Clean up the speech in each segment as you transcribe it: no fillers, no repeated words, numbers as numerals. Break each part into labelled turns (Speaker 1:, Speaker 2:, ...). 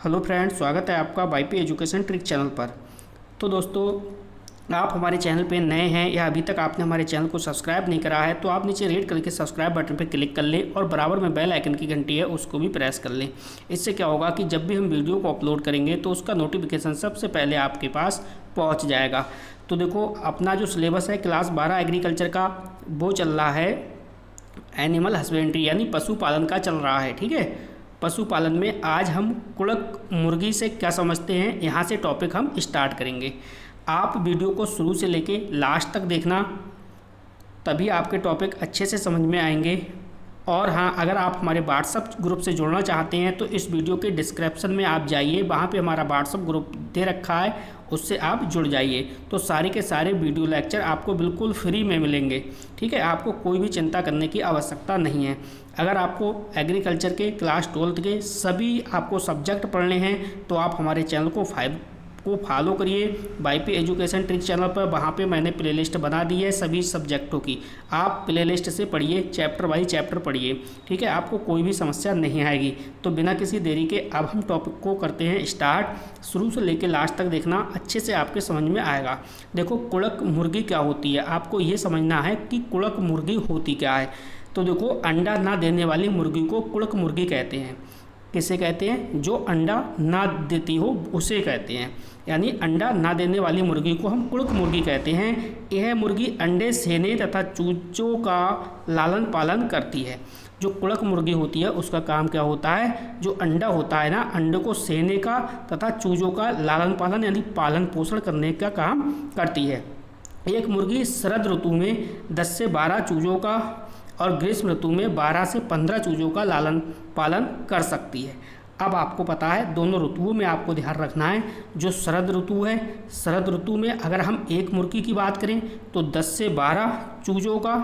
Speaker 1: Hello friends, स्वागत है आपका वाईपी एजुकेशन ट्रिक चैनल पर। तो दोस्तों, आप हमारे चैनल पे नए हैं या अभी तक आपने हमारे चैनल को सब्सक्राइब नहीं करा है तो आप नीचे रेड कलर के सब्सक्राइब बटन पर क्लिक कर लें और बराबर में बेल आइकन की घंटी है उसको भी प्रेस कर लें। इससे क्या होगा कि जब भी हम वीडियो को अपलोड करेंगे तो उसका नोटिफिकेशन सबसे पहले आपके पास पहुँच जाएगा। तो देखो, अपना जो सिलेबस है क्लास 12 एग्रीकल्चर का वो चल रहा है एनिमल हस्बेंड्री यानी पशुपालन का चल रहा है। ठीक है, पशुपालन में आज हम कुड़क मुर्गी से क्या समझते हैं, यहाँ से टॉपिक हम स्टार्ट करेंगे। आप वीडियो को शुरू से लेके लास्ट तक देखना, तभी आपके टॉपिक अच्छे से समझ में आएंगे। और हाँ, अगर आप हमारे व्हाट्सअप ग्रुप से जुड़ना चाहते हैं तो इस वीडियो के डिस्क्रिप्शन में आप जाइए, वहाँ पे हमारा व्हाट्सअप ग्रुप दे रखा है, उससे आप जुड़ जाइए। तो सारे के सारे वीडियो लेक्चर आपको बिल्कुल फ्री में मिलेंगे। ठीक है, आपको कोई भी चिंता करने की आवश्यकता नहीं है। अगर आपको एग्रीकल्चर के क्लास 12 के सभी आपको सब्जेक्ट पढ़ने हैं तो आप हमारे चैनल को फॉलो करिए वाईपी एजुकेशन ट्रिक चैनल पर। वहाँ पे मैंने प्लेलिस्ट बना दी है सभी सब्जेक्टों की, आप प्लेलिस्ट से पढ़िए, चैप्टर बाई चैप्टर पढ़िए। ठीक है, आपको कोई भी समस्या नहीं आएगी। तो बिना किसी देरी के अब हम टॉपिक को करते हैं स्टार्ट। शुरू से लेकर लास्ट तक देखना, अच्छे से आपके समझ में आएगा। देखो, कुड़क मुर्गी क्या होती है, आपको ये समझना है कि कुड़क मुर्गी होती क्या है। तो देखो, अंडा ना देने वाली मुर्गी को कुड़क मुर्गी कहते हैं। किसे कहते हैं? जो अंडा ना देती हो उसे कहते हैं, यानी अंडा ना देने वाली मुर्गी को हम कुड़क मुर्गी कहते हैं। यह मुर्गी अंडे सेने तथा चूजों का लालन पालन करती है। जो कुड़क मुर्गी होती है उसका काम क्या होता है, जो अंडा होता है ना, अंडे को सेने का तथा चूजों का लालन पालन यानी पालन पोषण करने का काम करती है। एक मुर्गी शरद ऋतु में 10 से 12 चूजों का और ग्रीष्म ऋतु में 12 से 15 चूजों का लालन पालन कर सकती है। अब आपको पता है दोनों ऋतुओं में आपको ध्यान रखना है। जो शरद ऋतु है, शरद ऋतु में अगर हम एक मुर्गी की बात करें तो 10 से 12 चूजों का,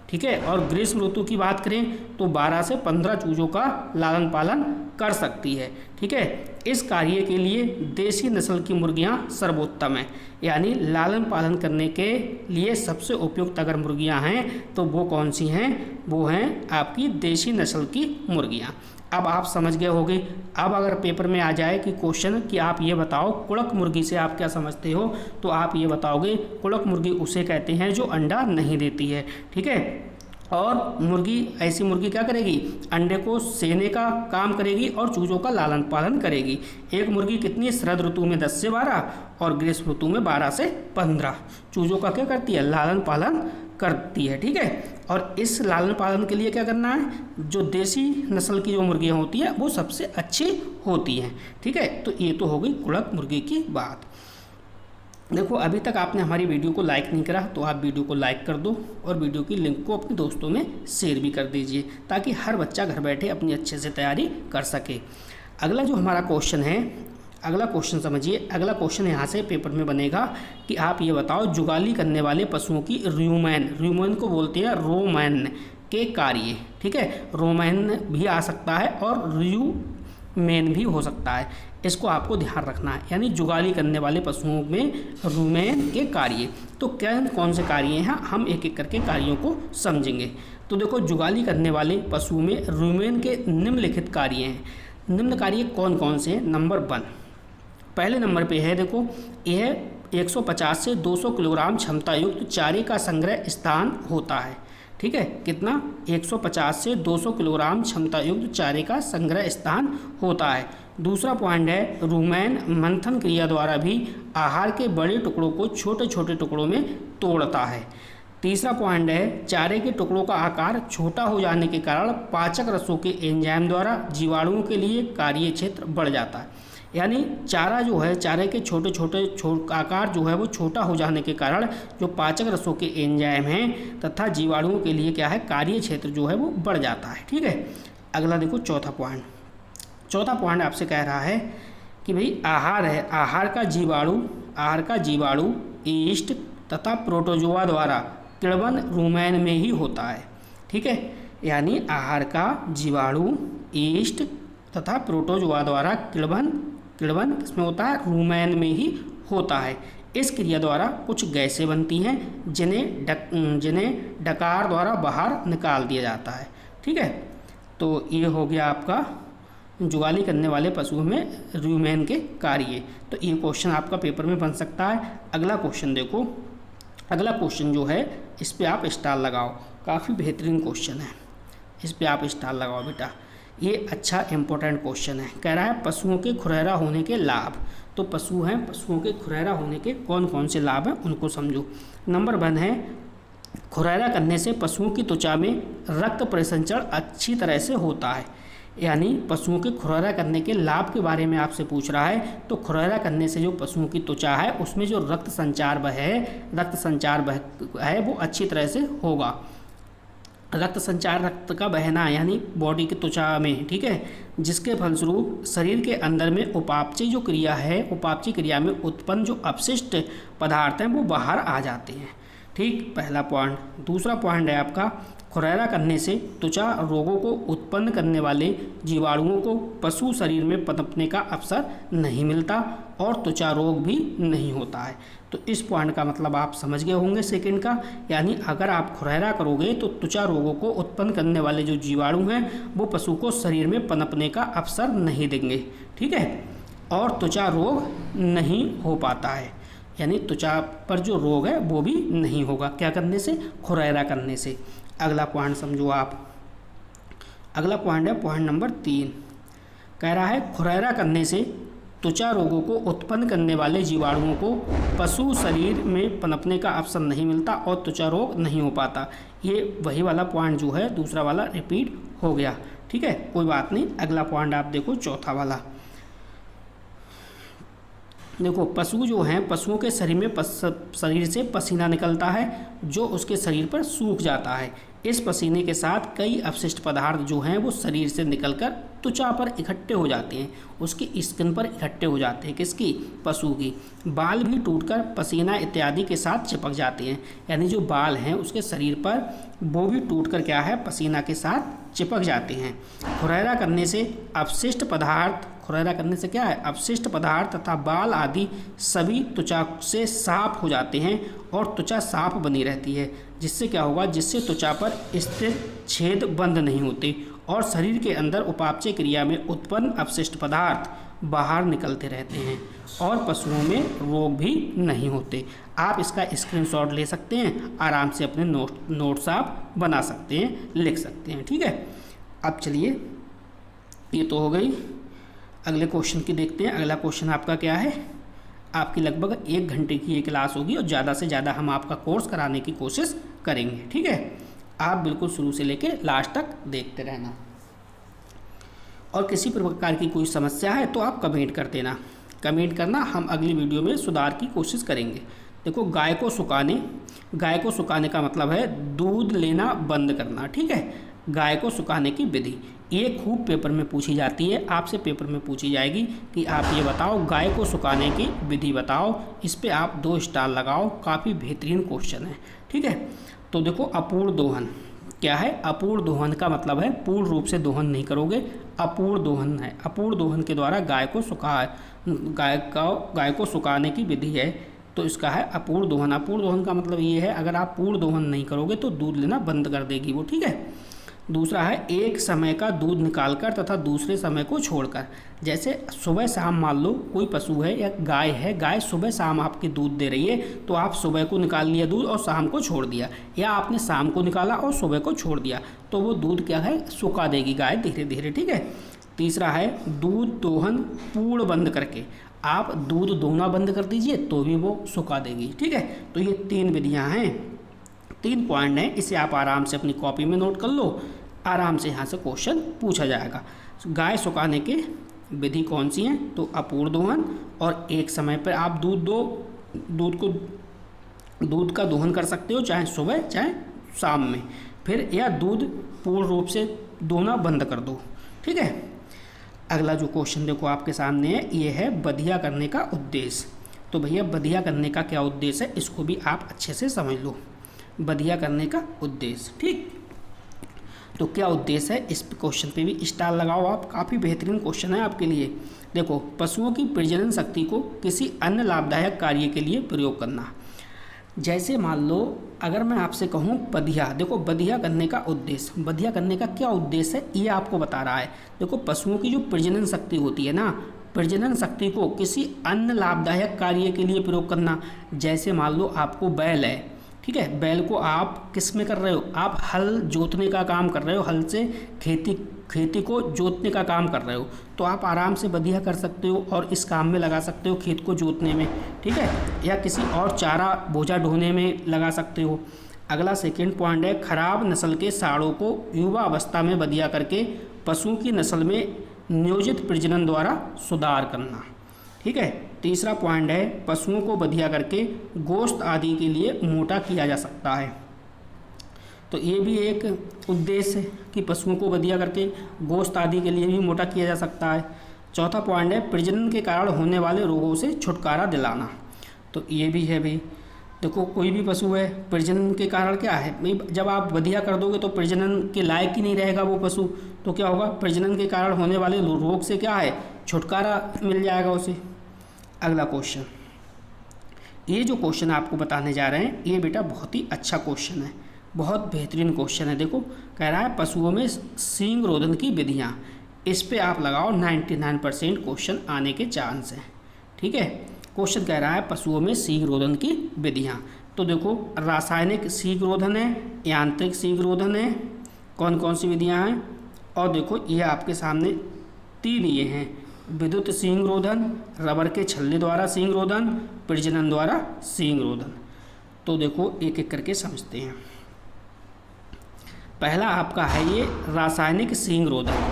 Speaker 1: ठीक है, और ग्रीष्म ऋतु की बात करें तो 12 से 15 चूजों का लालन पालन कर सकती है। ठीक है, इस कार्य के लिए देसी नस्ल की मुर्गियां सर्वोत्तम है, यानी लालन पालन करने के लिए सबसे उपयुक्त अगर मुर्गियां हैं तो वो कौन सी हैं, वो हैं आपकी देसी नस्ल की मुर्गियां। अब आप समझ गए होंगे। अब अगर पेपर में आ जाए कि क्वेश्चन कि आप ये बताओ कुड़क मुर्गी से आप क्या समझते हो, तो आप ये बताओगे कुड़क मुर्गी उसे कहते हैं जो अंडा नहीं देती है। ठीक है, और मुर्गी, ऐसी मुर्गी क्या करेगी, अंडे को सेने का काम करेगी और चूजों का लालन पालन करेगी। एक मुर्गी कितनी, शरद ऋतु में 10 से 12 और ग्रीष्म ऋतु में 12 से 15 चूजों का क्या करती है, लालन पालन करती है। ठीक है, और इस लालन पालन के लिए क्या करना है, जो देसी नस्ल की जो मुर्गियाँ होती हैं वो सबसे अच्छी होती हैं। ठीक है, तो ये तो हो गई कुड़क मुर्गी की बात। देखो, अभी तक आपने हमारी वीडियो को लाइक नहीं करा तो आप वीडियो को लाइक कर दो और वीडियो की लिंक को अपने दोस्तों में शेयर भी कर दीजिए, ताकि हर बच्चा घर बैठे अपनी अच्छे से तैयारी कर सके। अगला जो हमारा क्वेश्चन है, अगला क्वेश्चन समझिए। अगला क्वेश्चन यहाँ से पेपर में बनेगा कि आप ये बताओ जुगाली करने वाले पशुओं की रूमेन को बोलते हैं रोमैन के कार्य। ठीक है, रोमैन भी आ सकता है और रूमेन भी हो सकता है, इसको आपको ध्यान रखना है। यानी जुगाली करने वाले पशुओं में रूमेन के कार्य, तो क्या कौन से कार्य हैं, हम एक एक करके कार्यों को समझेंगे। तो देखो, जुगाली करने वाले पशुओं में रूमेन के निम्नलिखित कार्य हैं। निम्न कार्य कौन कौन से हैं? नंबर 1, पहले नंबर पे है, देखो, यह 150 से 200 किलोग्राम क्षमता युक्त चारे का संग्रह स्थान होता है। ठीक है, कितना, 150 से 200 किलोग्राम क्षमता युक्त चारे का संग्रह स्थान होता है। दूसरा पॉइंट है, रूमेन मंथन क्रिया द्वारा भी आहार के बड़े टुकड़ों को छोटे छोटे टुकड़ों में तोड़ता है। तीसरा पॉइंट है, चारे के टुकड़ों का आकार छोटा हो जाने के कारण पाचक रसों के एंजाइम द्वारा जीवाणुओं के लिए कार्य क्षेत्र बढ़ जाता है। यानी चारा जो है, चारे के छोटे छोटे आकार जो है वो छोटा हो जाने के कारण जो पाचक रसों के एंजाइम हैं तथा जीवाणुओं के लिए क्या है, कार्य क्षेत्र जो है वो बढ़ जाता है। ठीक है, अगला देखो, चौथा पॉइंट आपसे कह रहा है कि भाई आहार है, आहार का जीवाणु ईस्ट तथा प्रोटोजोआ द्वारा किण्वन रूमेन में ही होता है। ठीक है, यानी आहार का जीवाणु ईस्ट तथा प्रोटोजोआ द्वारा किण्वन इसमें होता है, रूमेन में ही होता है। इस क्रिया द्वारा कुछ गैसें बनती हैं जिन्हें डकार द्वारा बाहर निकाल दिया जाता है। ठीक है, तो ये हो गया आपका जुगाली करने वाले पशुओं में रूमेन के कार्य। तो ये क्वेश्चन आपका पेपर में बन सकता है। अगला क्वेश्चन देखो, अगला क्वेश्चन जो है इस पे आप स्टार लगाओ, काफ़ी बेहतरीन क्वेश्चन है, इस पे आप स्टार लगाओ बेटा, ये अच्छा इंपॉर्टेंट क्वेश्चन है। कह रहा है पशुओं के खुरैरा होने के लाभ। तो पशु हैं, पशुओं के खुरैरा होने के कौन कौन से लाभ हैं उनको समझो। नंबर 1 है खुरैरा करने से पशुओं की त्वचा में रक्त परिसंचरण अच्छी तरह से होता है। यानी पशुओं के खुरैरा करने के लाभ के बारे में आपसे पूछ रहा है। तो खुरैरा करने से जो पशुओं की त्वचा है उसमें जो रक्त संचार है वो अच्छी तरह से होगा। रक्त संचार, रक्त का बहना यानी बॉडी की त्वचा में, ठीक है, जिसके फलस्वरूप शरीर के अंदर में उपापचय जो क्रिया है, उपापचय क्रिया में उत्पन्न जो अपशिष्ट पदार्थ हैं वो बाहर आ जाते हैं। ठीक, पहला पॉइंट। दूसरा पॉइंट है आपका खुरैरा करने से त्वचा रोगों को उत्पन्न करने वाले जीवाणुओं को पशु शरीर में पनपने का अवसर नहीं मिलता और त्वचा रोग भी नहीं होता है। तो इस पॉइंट का मतलब आप समझ गए होंगे सेकंड का, यानी अगर आप खुरैरा करोगे तो त्वचा रोगों को उत्पन्न करने वाले जो जीवाणु हैं वो पशु को शरीर में पनपने का अवसर नहीं देंगे, ठीक है, और त्वचा रोग नहीं हो पाता है, यानी त्वचा पर जो रोग है वो भी नहीं होगा। क्या करने से? खुरैरा करने से। अगला पॉइंट समझो आप, अगला पॉइंट है पॉइंट नंबर 3। कह रहा है खुरैरा करने से त्वचा रोगों को उत्पन्न करने वाले जीवाणुओं को पशु शरीर में पनपने का अवसर नहीं मिलता और त्वचा रोग नहीं हो पाता। ये वही वाला पॉइंट जो है दूसरा वाला रिपीट हो गया, ठीक है, कोई बात नहीं। अगला पॉइंट आप देखो चौथा वाला, देखो पशु जो हैं, पशुओं के शरीर से पसीना निकलता है जो उसके शरीर पर सूख जाता है। इस पसीने के साथ कई अपशिष्ट पदार्थ जो हैं वो शरीर से निकलकर त्वचा पर इकट्ठे हो जाते हैं, उसकी स्किन पर इकट्ठे हो जाते हैं। किसकी? पशु की। बाल भी टूटकर पसीना इत्यादि के साथ चिपक जाते हैं, यानी जो बाल हैं उसके शरीर पर वो भी टूटकर क्या है, पसीना के साथ चिपक जाते हैं। खुरैरा करने से अपशिष्ट पदार्थ, खुरैरा करने से क्या है, अपशिष्ट पदार्थ तथा बाल आदि सभी त्वचा से साफ हो जाते हैं और त्वचा साफ बनी रहती है। जिससे क्या होगा, जिससे त्वचा पर स्थित छेद बंद नहीं होते और शरीर के अंदर उपापचय क्रिया में उत्पन्न अपशिष्ट पदार्थ बाहर निकलते रहते हैं और पशुओं में रोग भी नहीं होते। आप इसका स्क्रीनशॉट ले सकते हैं, आराम से अपने नोट्स आप बना सकते हैं, लिख सकते हैं, ठीक है। अब चलिए, ये तो हो गई। अगले क्वेश्चन की देखते हैं। अगला क्वेश्चन आपका क्या है, आपकी लगभग 1 घंटे की ये क्लास होगी और ज़्यादा से ज़्यादा हम आपका कोर्स कराने की कोशिश करेंगे, ठीक है। आप बिल्कुल शुरू से लेके लास्ट तक देखते रहना और किसी प्रकार की कोई समस्या है तो आप कमेंट कर देना, कमेंट करना, हम अगली वीडियो में सुधार की कोशिश करेंगे। देखो गाय को सुखाने का मतलब है दूध लेना बंद करना, ठीक है। गाय को सुखाने की विधि ये खूब पेपर में पूछी जाती है, आपसे पेपर में पूछी जाएगी कि आप ये बताओ गाय को सुखाने की विधि बताओ। इस पे आप 2 स्टार लगाओ, काफ़ी बेहतरीन क्वेश्चन है, ठीक है। तो देखो अपूर्ण दोहन क्या है, अपूर्ण दोहन का मतलब है पूर्ण रूप से दोहन नहीं करोगे, अपूर्ण दोहन है। अपूर्ण दोहन के द्वारा गाय को सुखाने की विधि है, तो इसका है अपूर्ण दोहन। अपूर्ण दोहन का मतलब ये है अगर आप पूर्ण दोहन नहीं करोगे तो दूध लेना बंद कर देगी वो, ठीक है। दूसरा है एक समय का दूध निकालकर तथा दूसरे समय को छोड़कर। जैसे सुबह शाम मान लो कोई पशु है या गाय है, गाय सुबह शाम आपकी दूध दे रही है, तो आप सुबह को निकाल लिया दूध और शाम को छोड़ दिया, या आपने शाम को निकाला और सुबह को छोड़ दिया, तो वो दूध क्या है, सुखा देगी गाय धीरे धीरे, ठीक है। तीसरा है दूध दोहन पूर्ण बंद करके। आप दूध दोहना बंद कर दीजिए तो भी वो सुखा देगी, ठीक है। तो ये 3 विधियाँ हैं, 3 पॉइंट हैं, इसे आप आराम से अपनी कॉपी में नोट कर लो, आराम से यहाँ से क्वेश्चन पूछा जाएगा। गाय सुखाने की विधि कौन सी है, तो अपूर्ण दोहन, और एक समय पर आप दूध का दोहन कर सकते हो, चाहे सुबह चाहे शाम में, फिर या दूध पूर्ण रूप से दोहना बंद कर दो, ठीक है। अगला जो क्वेश्चन देखो आपके सामने है, ये है बधिया करने का उद्देश्य। तो भैया बधिया करने का क्या उद्देश्य है, इसको भी आप अच्छे से समझ लो। बधिया करने का उद्देश्य, ठीक, तो क्या उद्देश्य है, इस क्वेश्चन पे भी स्टार लगाओ आप, काफ़ी बेहतरीन क्वेश्चन है आपके लिए। देखो पशुओं की प्रजनन शक्ति को किसी अन्य लाभदायक कार्य के लिए प्रयोग करना। जैसे मान लो अगर मैं आपसे कहूँ बधिया, देखो बधिया करने का उद्देश्य, बधिया करने का क्या उद्देश्य है ये आपको बता रहा है। देखो पशुओं की जो प्रजनन शक्ति होती है ना, प्रजनन शक्ति को किसी अन्य लाभदायक कार्य के लिए प्रयोग करना। जैसे मान लो आपको बैल है, ठीक है, बैल को आप किस में कर रहे हो, आप हल जोतने का काम कर रहे हो, हल से खेती को जोतने का काम कर रहे हो, तो आप आराम से बधिया कर सकते हो और इस काम में लगा सकते हो, खेत को जोतने में, ठीक है, या किसी और चारा बोझा ढोने में लगा सकते हो। अगला सेकंड पॉइंट है खराब नस्ल के साड़ों को युवा अवस्था में बधिया करके पशुओं की नस्ल में नियोजित प्रजनन द्वारा सुधार करना, ठीक है। तीसरा पॉइंट है पशुओं को बधिया करके गोश्त आदि के लिए मोटा किया जा सकता है, तो ये भी एक उद्देश्य है कि पशुओं को बधिया करके गोश्त आदि के लिए भी मोटा किया जा सकता है। चौथा पॉइंट है प्रजनन के कारण होने वाले रोगों से छुटकारा दिलाना, तो ये भी है भाई। देखो कोई भी पशु है, प्रजनन के कारण क्या है भाई, जब आप बधिया कर दोगे तो प्रजनन के लायक ही नहीं रहेगा वो पशु, तो क्या होगा, प्रजनन के कारण होने वाले रोग से क्या है, छुटकारा मिल जाएगा उसे। अगला क्वेश्चन, ये जो क्वेश्चन आपको बताने जा रहे हैं ये बेटा बहुत ही अच्छा क्वेश्चन है, बहुत बेहतरीन क्वेश्चन है। देखो कह रहा है पशुओं में सींग रोधन की विधियाँ, इस पे आप लगाओ 99% क्वेश्चन आने के चांस हैं, ठीक है। क्वेश्चन कह रहा है पशुओं में सींग रोधन की विधियाँ, तो देखो रासायनिक सींग रोधन है, यांत्रिक सींग रोधन है, कौन कौन सी विधियाँ हैं, और देखो ये आपके सामने 3 ये हैं, विद्युत सींग रोधन, रबर के छल्ले द्वारा सींग रोधन, प्रजनन द्वारा सींग रोधन। तो देखो एक एक करके समझते हैं। पहला आपका है ये रासायनिक सींग रोधन,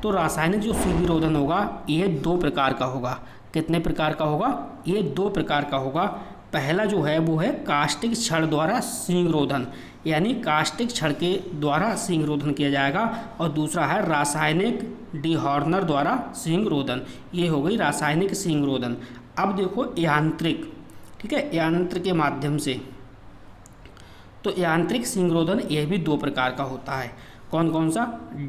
Speaker 1: तो रासायनिक जो सींग रोधन होगा ये 2 प्रकार का होगा। कितने प्रकार का होगा, ये 2 प्रकार का होगा। पहला जो है वो है कास्टिक छड़ द्वारा सींग रोधन, यानी कास्टिक छड़ के द्वारा सींग रोधन किया जाएगा, और दूसरा है रासायनिक डीहॉर्नर द्वारा सींग रोधन, ये हो गई रासायनिक सींग रोधन। अब देखो यांत्रिक, ठीक है, यंत्र के माध्यम से, तो यांत्रिक सींग रोधन यह भी 2 प्रकार का होता है। कौन कौन सा,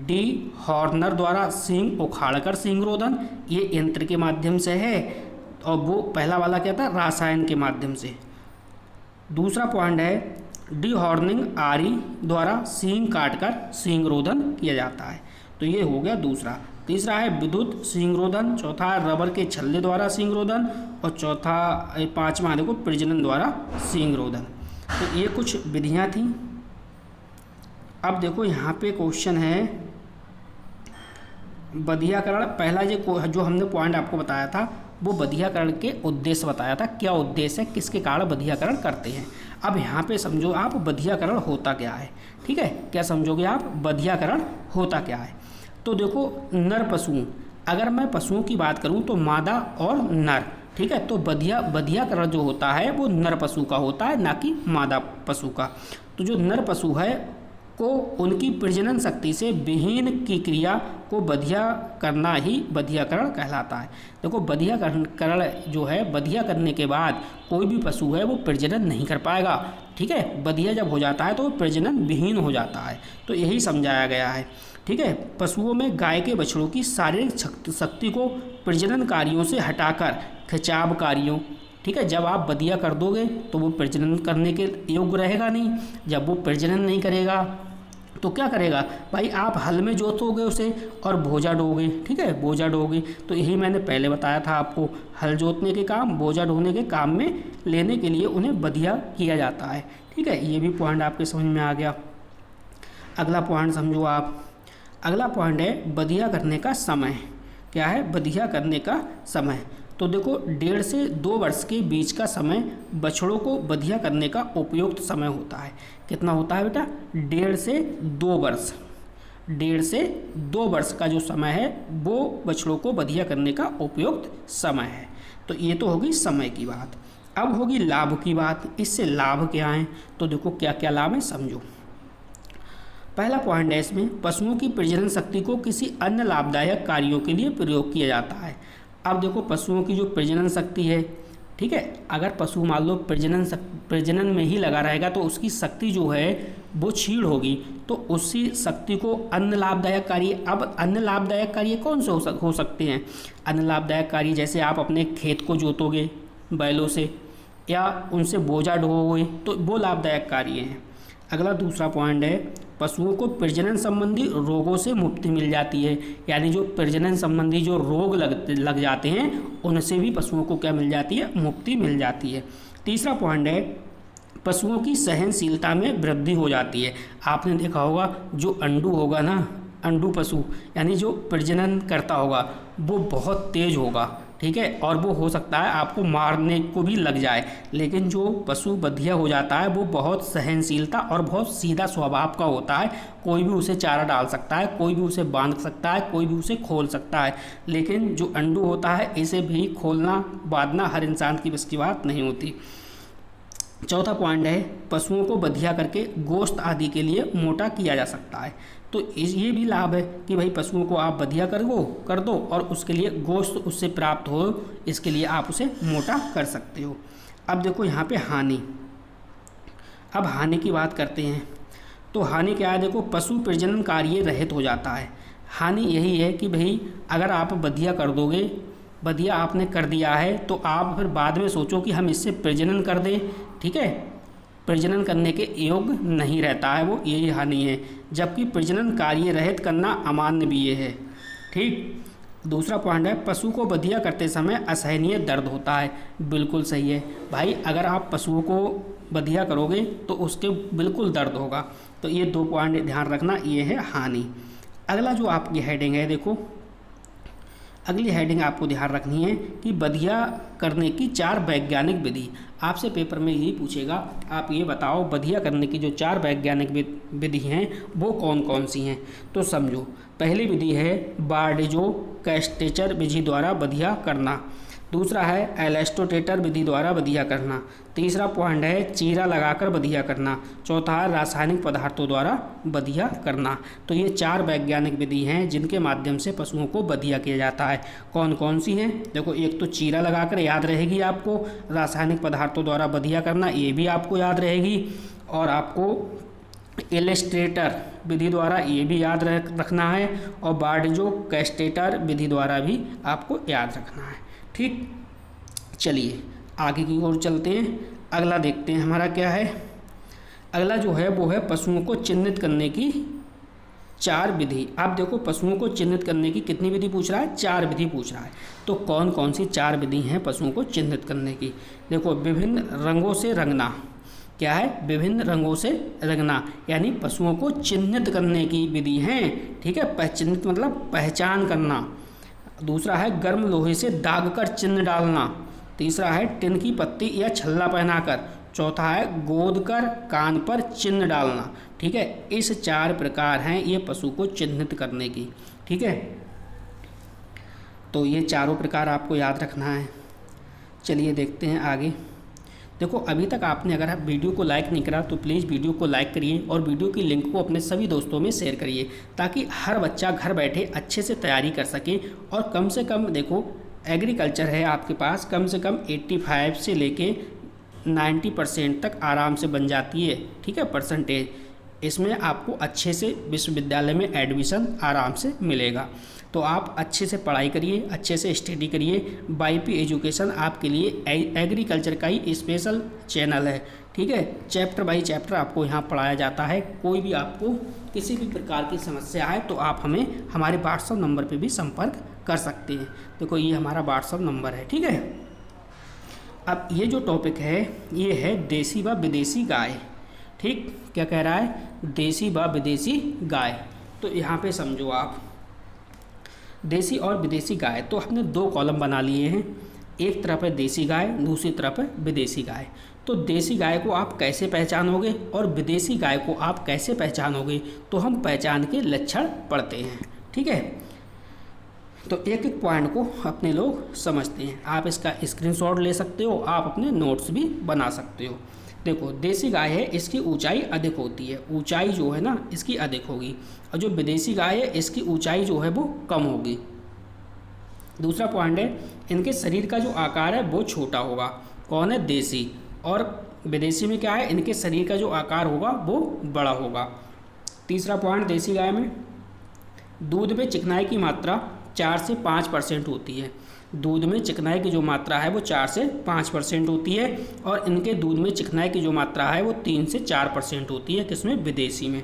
Speaker 1: डीहॉर्नर द्वारा सींग उखाड़कर सींग रोधन, ये यंत्र के माध्यम से है, और वो पहला वाला क्या था, रासायन के माध्यम से। दूसरा पॉइंट है डीहॉर्निंग आरी द्वारा सींग काटकर सींग रोधन किया जाता है, तो ये हो गया दूसरा। तीसरा है विद्युत सींग रोधन, चौथा है रबर के छल्ले द्वारा सींग रोधन, और चौथा 5वां देखो प्रजनन द्वारा सींग रोधन। तो ये कुछ विधियाँ थीं। अब देखो यहाँ पे क्वेश्चन है बधियाकरण। पहला जो हमने पॉइंट आपको बताया था वो बधियाकरण के उद्देश्य बताया था, क्या उद्देश्य है, किसके कारण बधियाकरण करते हैं। अब यहाँ पे समझो आप बधियाकरण होता क्या है, ठीक है, क्या समझोगे आप, बधियाकरण होता क्या है। तो देखो नर पशु, अगर मैं पशुओं की बात करूँ तो मादा और नर, ठीक है, तो बधियाकरण जो होता है वो नर पशु का होता है, ना कि मादा पशु का। तो जो नर पशु है को उनकी प्रजनन शक्ति से विहीन की क्रिया को बधिया करना ही बधियाकरण कहलाता है। देखो बधियाकरण जो है, बधिया करने के बाद कोई भी पशु है वो प्रजनन नहीं कर पाएगा, ठीक है, बधिया जब हो जाता है तो वो प्रजनन विहीन हो जाता है, तो यही समझाया गया है, ठीक है। पशुओं में गाय के बछड़ों की शारीरिक शक्ति को प्रजनन कार्यों से हटाकर खिंचाव कार्यों, ठीक है, जब आप बधिया कर दोगे तो वो प्रजनन करने के योग्य रहेगा नहीं, जब वो प्रजनन नहीं करेगा तो क्या करेगा भाई, आप हल में जोतोगे उसे और बोझा ढोगे, ठीक है, बोझा ढोगे। तो यही मैंने पहले बताया था आपको, हल जोतने के काम, बोझा ढोने के काम में लेने के लिए उन्हें बधिया किया जाता है, ठीक है, ये भी पॉइंट आपके समझ में आ गया। अगला पॉइंट समझो आप, अगला पॉइंट है बधिया करने का समय। क्या है, बधिया करने का समय। तो देखो 1.5 से 2 वर्ष के बीच का समय बछड़ों को बधिया करने का उपयुक्त समय होता है। कितना होता है बेटा, 1.5 से 2 वर्ष, 1.5 से 2 वर्ष का जो समय है वो बछड़ों को बधिया करने का उपयुक्त समय है। तो ये तो होगी समय की बात। अब होगी लाभ की बात। इससे लाभ क्या हैं, तो देखो क्या क्या लाभ है समझो। पहला पॉइंट है इसमें, पशुओं की प्रजनन शक्ति को किसी अन्य लाभदायक कार्यों के लिए प्रयोग किया जाता है। अब देखो पशुओं की जो प्रजनन शक्ति है, ठीक है, अगर पशु मान लो प्रजनन में ही लगा रहेगा तो उसकी शक्ति जो है वो क्षीण होगी, तो उसी शक्ति को अन्य लाभदायक कार्य, अब अन्य लाभदायक कार्य कौन से हो सकते हैं, अन्य लाभदायक कार्य जैसे आप अपने खेत को जोतोगे बैलों से, या उनसे बोझा ढोओगे तो वो लाभदायक कार्य हैं। अगला दूसरा पॉइंट है, पशुओं को प्रजनन संबंधी रोगों से मुक्ति मिल जाती है, यानी जो प्रजनन संबंधी जो रोग लग जाते हैं उनसे भी पशुओं को क्या मिल जाती है, मुक्ति मिल जाती है। तीसरा पॉइंट है, पशुओं की सहनशीलता में वृद्धि हो जाती है। आपने देखा होगा जो अंडू होगा ना, अंडू पशु यानी जो प्रजनन करता होगा वो बहुत तेज होगा, ठीक है, और वो हो सकता है आपको मारने को भी लग जाए, लेकिन जो पशु बधिया हो जाता है वो बहुत सहनशीलता और बहुत सीधा स्वभाव का होता है। कोई भी उसे चारा डाल सकता है, कोई भी उसे बांध सकता है, कोई भी उसे खोल सकता है, लेकिन जो अंडू होता है इसे भी खोलना बांधना हर इंसान की बस की बात नहीं होती। चौथा पॉइंट है, पशुओं को बधिया करके गोश्त आदि के लिए मोटा किया जा सकता है। तो ये भी लाभ है कि भाई पशुओं को आप बधिया कर दो और उसके लिए गोश्त उससे प्राप्त हो, इसके लिए आप उसे मोटा कर सकते हो। अब देखो यहाँ पे हानि, अब हानि की बात करते हैं। तो हानि क्या है, देखो पशु प्रजनन कार्य रहित हो जाता है। हानि यही है कि भाई अगर आप बधिया कर दोगे, बधिया आपने कर दिया है तो आप फिर बाद में सोचो कि हम इससे प्रजनन कर दें, ठीक है, प्रजनन करने के योग्य नहीं रहता है वो, यही हानि है। जबकि प्रजनन कार्य रहित करना अमान्य भी ये है, ठीक। दूसरा पॉइंट है, पशु को बधिया करते समय असहनीय दर्द होता है। बिल्कुल सही है भाई, अगर आप पशुओं को बधिया करोगे तो उसके बिल्कुल दर्द होगा। तो ये 2 पॉइंट ध्यान रखना, ये है हानि। अगला जो आपकी हेडिंग है, देखो अगली हेडिंग आपको ध्यान रखनी है कि बधिया करने की 4 वैज्ञानिक विधि। आपसे पेपर में यही पूछेगा, आप ये बताओ बधिया करने की जो 4 वैज्ञानिक विधि हैं वो कौन कौन सी हैं। तो समझो, पहली विधि है बार्डेजो कैस्टेचर विधि द्वारा बधिया करना। दूसरा है एलेस्टोटेटर विधि द्वारा बधिया करना। तीसरा पॉइंट है चीरा लगाकर बधिया करना। चौथा है रासायनिक पदार्थों द्वारा बधिया करना। तो ये 4 वैज्ञानिक विधि हैं जिनके माध्यम से पशुओं को बधिया किया जाता है। कौन कौन सी हैं, देखो एक तो चीरा लगाकर याद रहेगी आपको, रासायनिक पदार्थों द्वारा बधिया करना ये भी आपको याद रहेगी, और आपको एलेस्ट्रेटर विधि द्वारा ये भी याद रखना है, और बार्डेजो कैस्टेटर विधि द्वारा भी आपको याद रखना है, ठीक। चलिए आगे की ओर चलते हैं। अगला देखते हैं हमारा क्या है। अगला जो है वो है पशुओं को चिन्हित करने की 4 विधि। आप देखो पशुओं को चिन्हित करने की कितनी विधि पूछ रहा है, 4 विधि पूछ रहा है। तो कौन कौन सी 4 विधि हैं पशुओं को चिन्हित करने की। देखो विभिन्न रंगों से रंगना, क्या है, विभिन्न रंगों से रंगना, यानी पशुओं को चिन्हित करने की विधि है, ठीक है, चिन्हित मतलब पहचान करना। दूसरा है गर्म लोहे से दाग कर चिन्ह डालना। तीसरा है टिन की पत्ती या छल्ला पहनाकर। चौथा है गोद कर कान पर चिन्ह डालना, ठीक है। इस 4 प्रकार हैं ये पशु को चिन्हित करने की, ठीक है। तो ये चारों प्रकार आपको याद रखना है। चलिए देखते हैं आगे। देखो अभी तक आपने अगर वीडियो को लाइक नहीं करा तो प्लीज़ वीडियो को लाइक करिए और वीडियो की लिंक को अपने सभी दोस्तों में शेयर करिए, ताकि हर बच्चा घर बैठे अच्छे से तैयारी कर सके। और कम से कम देखो एग्रीकल्चर है आपके पास, कम से कम 85 से लेके 90% तक आराम से बन जाती है, ठीक है, परसेंटेज। इसमें आपको अच्छे से विश्वविद्यालय में एडमिशन आराम से मिलेगा। तो आप अच्छे से पढ़ाई करिए, अच्छे से स्टडी करिए। वाईपी एजुकेशन आपके लिए एग्रीकल्चर का ही स्पेशल चैनल है, ठीक है। चैप्टर बाई चैप्टर आपको यहाँ पढ़ाया जाता है। कोई भी आपको किसी भी प्रकार की समस्या है तो आप हमें हमारे व्हाट्सएप नंबर पे भी संपर्क कर सकते हैं। देखो ये हमारा व्हाट्सएप नंबर है, ठीक है। अब ये जो टॉपिक है ये है देसी व विदेशी गाय, ठीक। क्या कह रहा है, देसी व विदेशी गाय। तो यहाँ पे समझो आप देसी और विदेशी गाय, तो हमने 2 कॉलम बना लिए हैं। एक तरफ है देसी गाय, दूसरी तरफ है विदेशी गाय। तो देसी गाय को आप कैसे पहचानोगे और विदेशी गाय को आप कैसे पहचानोगे, तो हम पहचान के लक्षण पढ़ते हैं, ठीक है। तो एक एक पॉइंट को अपने लोग समझते हैं। आप इसका स्क्रीनशॉट ले सकते हो, आप अपने नोट्स भी बना सकते हो। देखो देसी गाय है, इसकी ऊंचाई अधिक होती है, ऊंचाई जो है ना इसकी अधिक होगी, और जो विदेशी गाय है इसकी ऊंचाई जो है वो कम होगी। दूसरा पॉइंट है इनके शरीर का जो आकार है वो छोटा होगा। कौन है, देसी। और विदेशी में क्या है, इनके शरीर का जो आकार होगा वो बड़ा होगा। तीसरा पॉइंट, देसी गाय में दूध में चिकनाई की मात्रा 4 से 5% होती है। दूध में चिकनाई की जो मात्रा है वो 4 से 5% होती है और इनके दूध में चिकनाई की जो मात्रा है वो 3 से 4% होती है। किसमें? विदेशी में।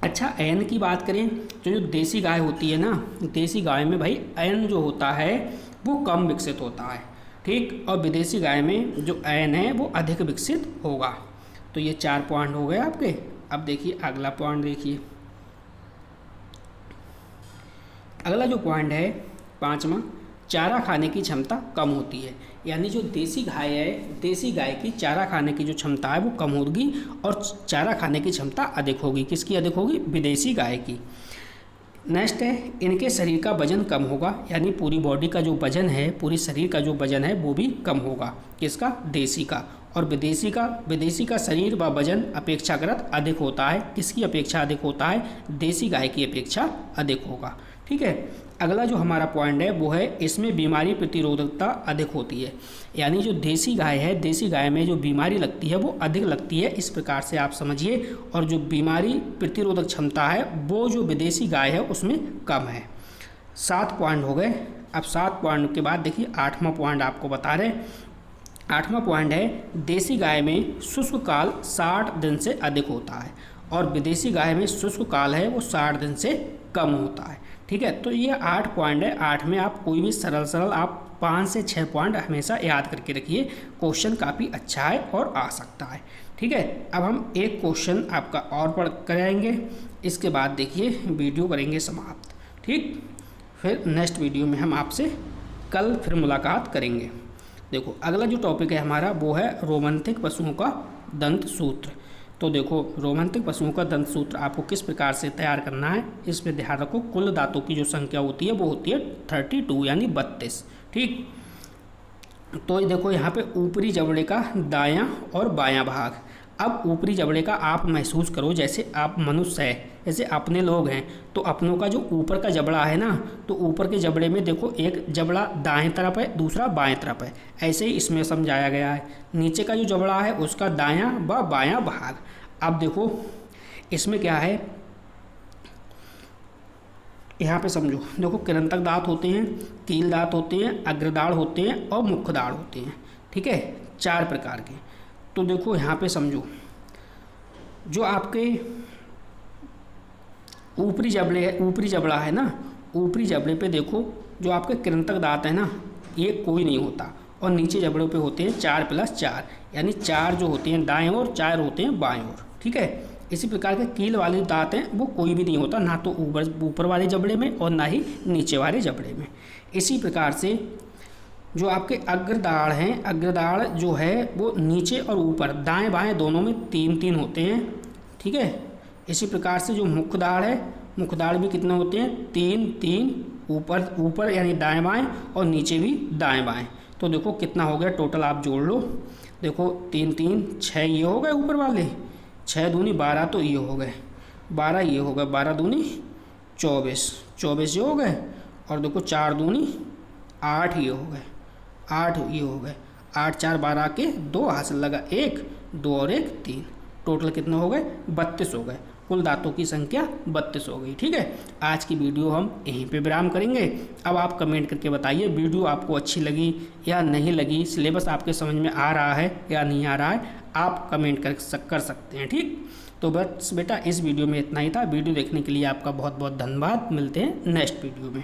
Speaker 1: अच्छा, अयन की बात करें तो जो देसी गाय होती है ना, देसी गाय में भाई अयन जो होता है वो कम विकसित होता है, ठीक, और विदेशी गाय में जो अयन है वो अधिक विकसित होगा। तो ये 4 पॉइंट हो गए आपके। अब देखिए अगला पॉइंट देखिए, अगला जो पॉइंट है 5वां, चारा खाने की क्षमता कम होती है। यानी जो देसी गाय है, देसी गाय की चारा खाने की जो क्षमता है वो कम होगी और चारा खाने की क्षमता अधिक होगी। किसकी अधिक होगी? विदेशी गाय की। नेक्स्ट है, इनके शरीर का वजन कम होगा। यानी पूरी बॉडी का जो वजन है, पूरी शरीर का जो वजन है वो भी कम होगा। किसका? देसी का। और विदेशी का शरीर व वजन अपेक्षाकृत अधिक होता है। किसकी अपेक्षा अधिक होता है? देसी गाय की अपेक्षा अधिक होगा। ठीक है। अगला जो हमारा पॉइंट है वो है, इसमें बीमारी प्रतिरोधकता अधिक होती है। यानी जो देसी गाय है, देसी गाय में जो बीमारी लगती है वो अधिक लगती है, इस प्रकार से आप समझिए। और जो बीमारी प्रतिरोधक क्षमता है वो जो विदेशी गाय है उसमें कम है। 7 पॉइंट हो गए। अब 7 पॉइंट के बाद देखिए 8वां पॉइंट आपको बता रहे हैं। 8वां पॉइंट है, देसी गाय में शुष्क काल 60 दिन से अधिक होता है और विदेशी गाय में शुष्क काल है वो 60 दिन से कम होता है। ठीक है। तो ये 8 पॉइंट है। 8 में आप कोई भी सरल आप 5 से 6 पॉइंट हमेशा याद करके रखिए। क्वेश्चन काफ़ी अच्छा है और आ सकता है। ठीक है। अब हम एक क्वेश्चन आपका और पढ़ कराएंगे, इसके बाद देखिए वीडियो करेंगे समाप्त। ठीक, फिर नेक्स्ट वीडियो में हम आपसे कल फिर मुलाकात करेंगे। देखो अगला जो टॉपिक है हमारा वो है रोमंथिक पशुओं का दंत सूत्र। तो देखो रोमंथिक पशुओं का दंत सूत्र आपको किस प्रकार से तैयार करना है, इसमें ध्यान रखो। कुल दांतों की जो संख्या होती है वो होती है 32 यानी 32। ठीक, तो देखो यहाँ पे ऊपरी जबड़े का दायां और बायां भाग। अब ऊपरी जबड़े का आप महसूस करो, जैसे आप मनुष्य है, जैसे अपने लोग हैं तो अपनों का जो ऊपर का जबड़ा है ना, तो ऊपर के जबड़े में देखो एक जबड़ा दाएं तरफ है, दूसरा बाएं तरफ है। ऐसे ही इसमें समझाया गया है। नीचे का जो जबड़ा है उसका दायां व बायां भाग। अब देखो इसमें क्या है, यहाँ पे समझो। देखो कृंतक दांत होते हैं, कील दांत होते हैं, अग्रदाढ़ होते हैं और मुख्य दाढ़ होते हैं। ठीक है, 4 प्रकार के। तो देखो यहाँ पे समझो, जो आपके ऊपरी जबड़ा है ना, ऊपरी जबड़े पे देखो जो आपके कृंतक दांत है ना, ये कोई नहीं होता और नीचे जबड़ों पे होते हैं 4 + 4, यानी 4 जो होते हैं दाएं ओर, 4 होते हैं बाएं ओर। ठीक है। इसी प्रकार के कील वाले दांत हैं वो कोई भी नहीं होता, ना तो ऊपर वाले जबड़े में और ना ही नीचे वाले जबड़े में। इसी प्रकार से जो आपके अग्रदाढ़ हैं, अग्रदाढ़ जो है वो नीचे और ऊपर दाएं बाएं दोनों में 3-3 होते हैं। ठीक है। इसी प्रकार से जो मुख्य दाढ़ है, मुख्य दाढ़ भी कितने होते हैं? 3-3, ऊपर यानी दाएं बाएं और नीचे भी दाएं बाएं। तो देखो कितना हो गया टोटल, आप जोड़ लो। देखो 3-3 6 ये हो गए ऊपर वाले, 6 दूनी 12 तो ये हो गए, 12 ये हो गए, 12 दूनी 24 ये हो गए, और देखो 4 दूनी 8 ये हो गए, 8 ये हो गए, 8 4 12 के 2 हासिल लगा, 1 2 और 1 3, टोटल कितने हो गए? 32 हो गए। कुल दांतों की संख्या 32 हो गई। ठीक है। आज की वीडियो हम यहीं पे विराम करेंगे। अब आप कमेंट करके बताइए वीडियो आपको अच्छी लगी या नहीं लगी, सिलेबस आपके समझ में आ रहा है या नहीं आ रहा है, आप कमेंट कर सकते हैं। ठीक, तो बस बेटा इस वीडियो में इतना ही था। वीडियो देखने के लिए आपका बहुत बहुत धन्यवाद। मिलते हैं नेक्स्ट वीडियो में।